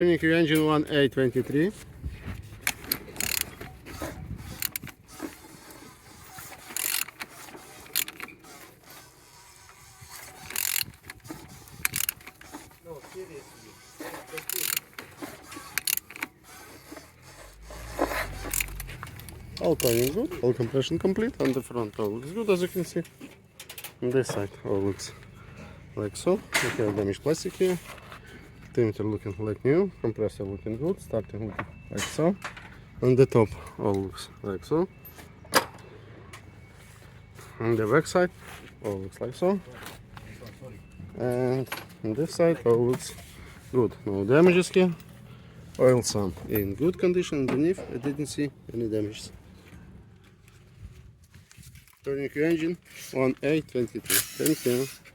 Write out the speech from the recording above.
Turning your engine 1A23. All turning good, all compression complete, on the front all looks good as you can see. On this side all looks like so. We have damaged plastic here. Diameter looking like new, compressor looking good, starting looking like so. On the top all looks like so. On the back side all looks like so. And on this side all looks good, no damages here. Oil sump in good condition underneath, I didn't see any damages. Turning your engine 1A23. Thank you.